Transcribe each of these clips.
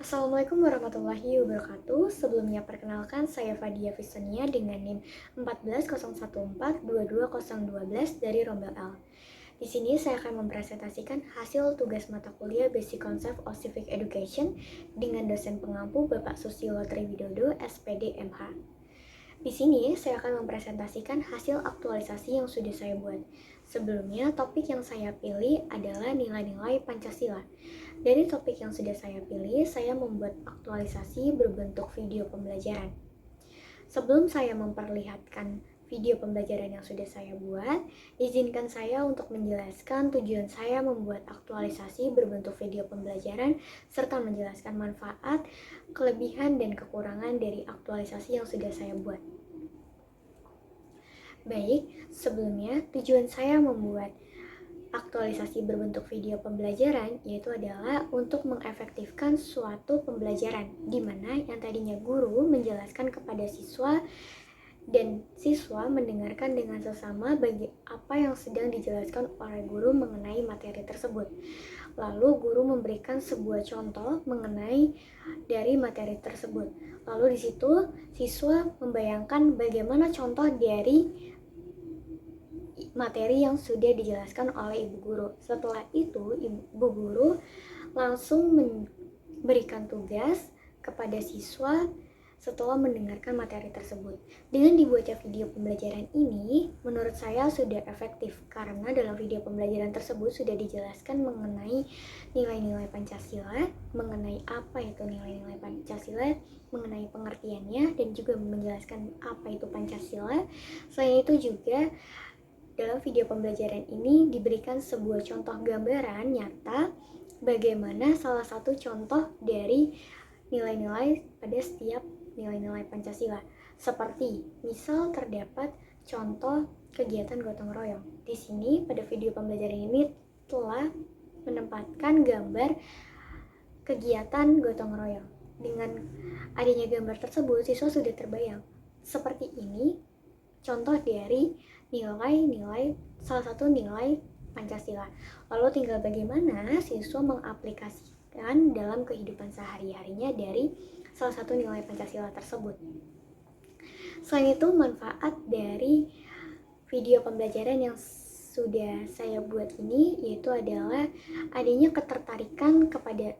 Assalamualaikum warahmatullahi wabarakatuh. Sebelumnya perkenalkan saya Fadia Fisania dengan NIM 14014222012 dari Rombel L. Di sini saya akan mempresentasikan hasil tugas mata kuliah Basic Concept of Civic Education dengan dosen pengampu Bapak Susilo Triwidodo, SPD MH. Di sini saya akan mempresentasikan hasil aktualisasi yang sudah saya buat. Sebelumnya, topik yang saya pilih adalah nilai-nilai Pancasila. Dari topik yang sudah saya pilih, saya membuat aktualisasi berbentuk video pembelajaran. Sebelum saya memperlihatkan video pembelajaran yang sudah saya buat, izinkan saya untuk menjelaskan tujuan saya membuat aktualisasi berbentuk video pembelajaran serta menjelaskan manfaat, kelebihan, dan kekurangan dari aktualisasi yang sudah saya buat. Baik, sebelumnya tujuan saya membuat aktualisasi berbentuk video pembelajaran yaitu adalah untuk mengefektifkan suatu pembelajaran di mana yang tadinya guru menjelaskan kepada siswa dan siswa mendengarkan dengan sesama bagi apa yang sedang dijelaskan oleh guru mengenai materi tersebut. Lalu guru memberikan sebuah contoh mengenai dari materi tersebut. Lalu di situ siswa membayangkan bagaimana contoh dari materi yang sudah dijelaskan oleh ibu guru. Setelah itu, ibu guru langsung memberikan tugas kepada siswa setelah mendengarkan materi tersebut. Dengan dibuatnya video pembelajaran ini, menurut saya sudah efektif karena dalam video pembelajaran tersebut sudah dijelaskan mengenai nilai-nilai Pancasila, mengenai apa itu nilai-nilai Pancasila, mengenai pengertiannya, dan juga menjelaskan apa itu Pancasila. Selain itu juga dalam video pembelajaran ini diberikan sebuah contoh gambaran nyata bagaimana salah satu contoh dari nilai-nilai pada setiap nilai-nilai Pancasila. Seperti misal terdapat contoh kegiatan gotong royong. Di sini pada video pembelajaran ini telah menempatkan gambar kegiatan gotong royong. Dengan adanya gambar tersebut, siswa sudah terbayang. Seperti ini contoh dari nilai-nilai salah satu nilai Pancasila. Lalu tinggal bagaimana siswa mengaplikasikan dalam kehidupan sehari-harinya dari salah satu nilai Pancasila tersebut. Selain itu, manfaat dari video pembelajaran yang sudah saya buat ini yaitu adalah adanya ketertarikan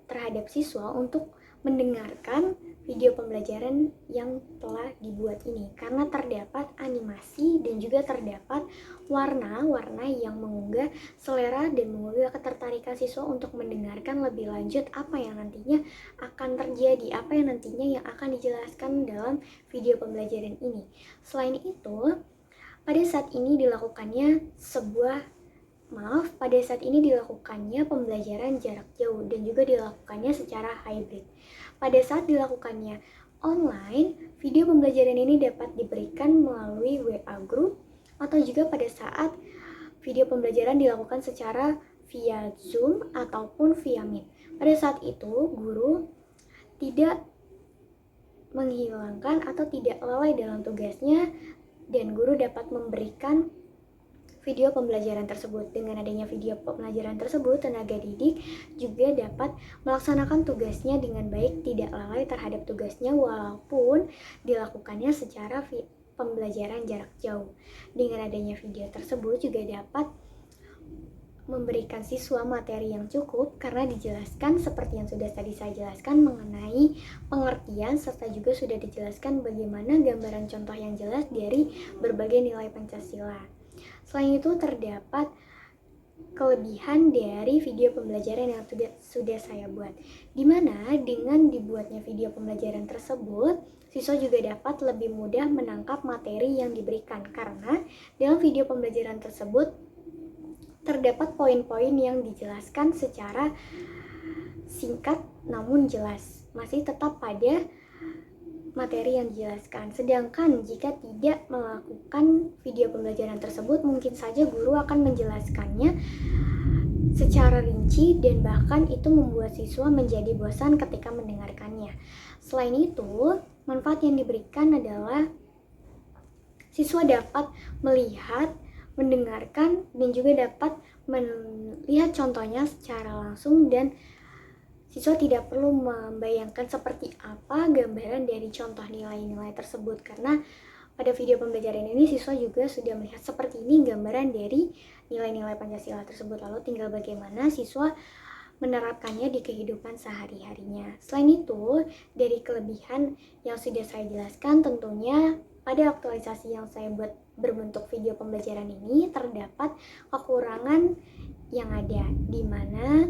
terhadap siswa untuk mendengarkan video pembelajaran yang telah dibuat ini karena terdapat animasi dan juga terdapat warna-warna yang mengunggah selera dan mengunggah ketertarikan siswa untuk mendengarkan lebih lanjut apa yang nantinya akan terjadi, apa yang nantinya yang akan dijelaskan dalam video pembelajaran ini. Selain itu, pada saat ini dilakukannya pembelajaran jarak jauh dan juga dilakukannya secara hybrid. Pada saat dilakukannya online, video pembelajaran ini dapat diberikan melalui WA group atau juga pada saat video pembelajaran dilakukan secara via Zoom ataupun via Meet. Pada saat itu, guru tidak menghilangkan atau tidak lalai dalam tugasnya dan guru dapat memberikan video pembelajaran tersebut. Dengan adanya video pembelajaran tersebut, tenaga didik juga dapat melaksanakan tugasnya dengan baik, tidak lalai terhadap tugasnya walaupun dilakukannya secara pembelajaran jarak jauh. Dengan adanya video tersebut juga dapat memberikan siswa materi yang cukup karena dijelaskan seperti yang sudah tadi saya jelaskan mengenai pengertian serta juga sudah dijelaskan bagaimana gambaran contoh yang jelas dari berbagai nilai Pancasila. Selain itu terdapat kelebihan dari video pembelajaran yang sudah saya buat, di mana dengan dibuatnya video pembelajaran tersebut, siswa juga dapat lebih mudah menangkap materi yang diberikan karena dalam video pembelajaran tersebut terdapat poin-poin yang dijelaskan secara singkat namun jelas, masih tetap pada materi yang dijelaskan. Sedangkan jika tidak melakukan video pembelajaran tersebut, mungkin saja guru akan menjelaskannya secara rinci dan bahkan itu membuat siswa menjadi bosan ketika mendengarkannya. Selain itu, manfaat yang diberikan adalah siswa dapat melihat, mendengarkan, dan juga dapat melihat contohnya secara langsung dan Siswa tidak perlu membayangkan seperti apa gambaran dari contoh nilai-nilai tersebut, karena pada video pembelajaran ini siswa juga sudah melihat seperti ini gambaran dari nilai-nilai Pancasila tersebut. Lalu tinggal bagaimana siswa menerapkannya di kehidupan sehari-harinya. Selain itu, dari kelebihan yang sudah saya jelaskan, tentunya pada aktualisasi yang saya buat berbentuk video pembelajaran ini terdapat kekurangan yang ada, di mana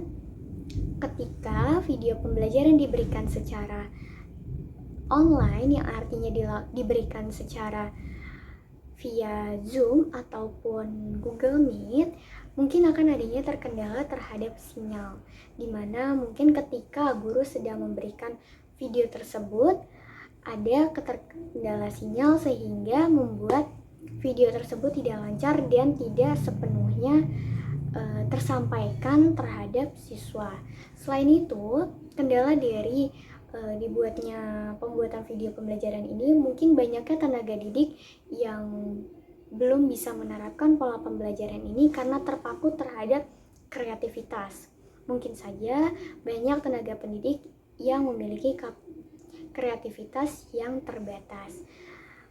ketika video pembelajaran diberikan secara online, yang artinya diberikan secara via Zoom ataupun Google Meet, mungkin akan adanya terkendala terhadap sinyal, di mana mungkin ketika guru sedang memberikan video tersebut ada keterkendala sinyal sehingga membuat video tersebut tidak lancar dan tidak sepenuhnya tersampaikan terhadap siswa. Selain itu, kendala dari pembuatan video pembelajaran ini mungkin banyaknya tenaga didik yang belum bisa menerapkan pola pembelajaran ini karena terpaku terhadap kreativitas. Mungkin saja banyak tenaga pendidik yang memiliki kreativitas yang terbatas.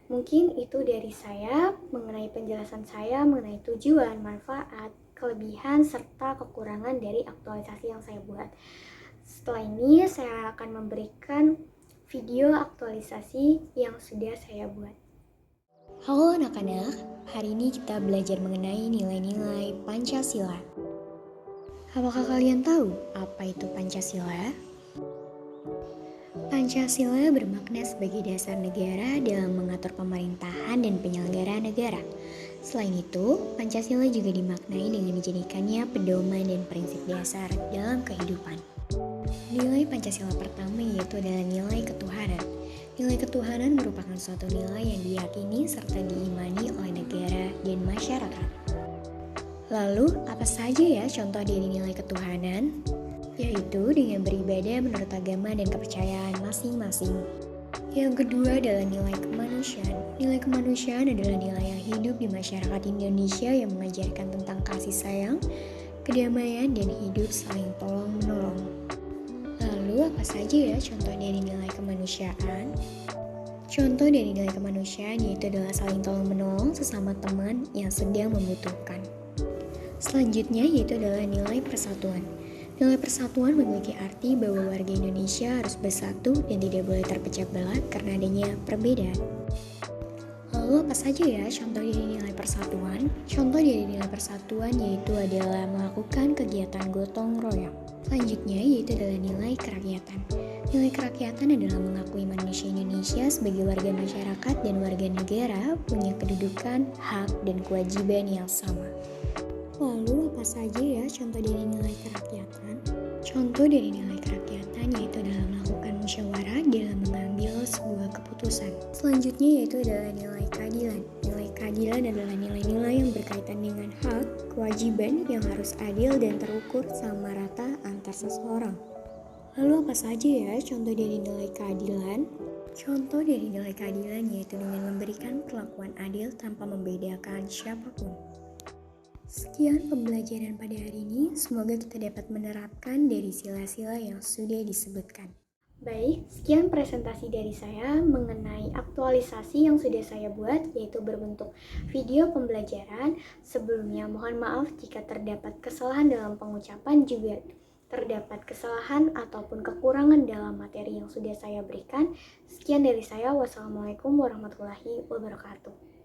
Mungkin itu dari saya mengenai penjelasan saya mengenai tujuan, manfaat, kelebihan, serta kekurangan dari aktualisasi yang saya buat. Setelah ini saya akan memberikan video aktualisasi yang sudah saya buat. Halo anak-anak, hari ini kita belajar mengenai nilai-nilai Pancasila. Apakah kalian tahu apa itu Pancasila? Pancasila bermakna sebagai dasar negara dalam mengatur pemerintahan dan penyelenggaraan negara. Selain itu, Pancasila juga dimaknai dengan dijadikannya pedoman dan prinsip dasar dalam kehidupan. Nilai Pancasila pertama yaitu adalah nilai ketuhanan. Nilai ketuhanan merupakan suatu nilai yang diyakini serta diimani oleh negara dan masyarakat. Lalu, apa saja ya contoh dari nilai ketuhanan? Yaitu dengan beribadah menurut agama dan kepercayaan masing-masing. Yang kedua adalah nilai kemanusiaan. Nilai kemanusiaan adalah nilai yang hidup di masyarakat Indonesia yang mengajarkan tentang kasih sayang, kedamaian, dan hidup saling tolong-menolong. Lalu apa saja ya contoh dari nilai kemanusiaan? Contoh dari nilai kemanusiaan yaitu adalah saling tolong-menolong sesama teman yang sedang membutuhkan. Selanjutnya yaitu adalah nilai persatuan. Nilai persatuan memiliki arti bahwa warga Indonesia harus bersatu dan tidak boleh terpecah belah karena adanya perbedaan. Lalu apa saja ya contoh dari nilai persatuan? Contoh dari nilai persatuan yaitu adalah melakukan kegiatan gotong royong. Selanjutnya yaitu adalah nilai kerakyatan. Nilai kerakyatan adalah mengakui manusia Indonesia sebagai warga masyarakat dan warga negara punya kedudukan, hak, dan kewajiban yang sama. Lalu apa saja ya contoh dari nilai kerakyatan? Contoh dari nilai kerakyatan yaitu adalah melakukan musyawarah dalam mengambil sebuah keputusan. Selanjutnya yaitu adalah nilai keadilan. Nilai keadilan adalah nilai-nilai yang berkaitan dengan hak, kewajiban yang harus adil dan terukur sama rata antar seseorang. Lalu apa saja ya contoh dari nilai keadilan? Contoh dari nilai keadilan yaitu dengan memberikan perlakuan adil tanpa membedakan siapapun. Sekian pembelajaran pada hari ini, semoga kita dapat menerapkan dari sila-sila yang sudah disebutkan. Baik, sekian presentasi dari saya mengenai aktualisasi yang sudah saya buat, yaitu berbentuk video pembelajaran. Sebelumnya mohon maaf jika terdapat kesalahan dalam pengucapan, juga terdapat kesalahan ataupun kekurangan dalam materi yang sudah saya berikan. Sekian dari saya, wassalamualaikum warahmatullahi wabarakatuh.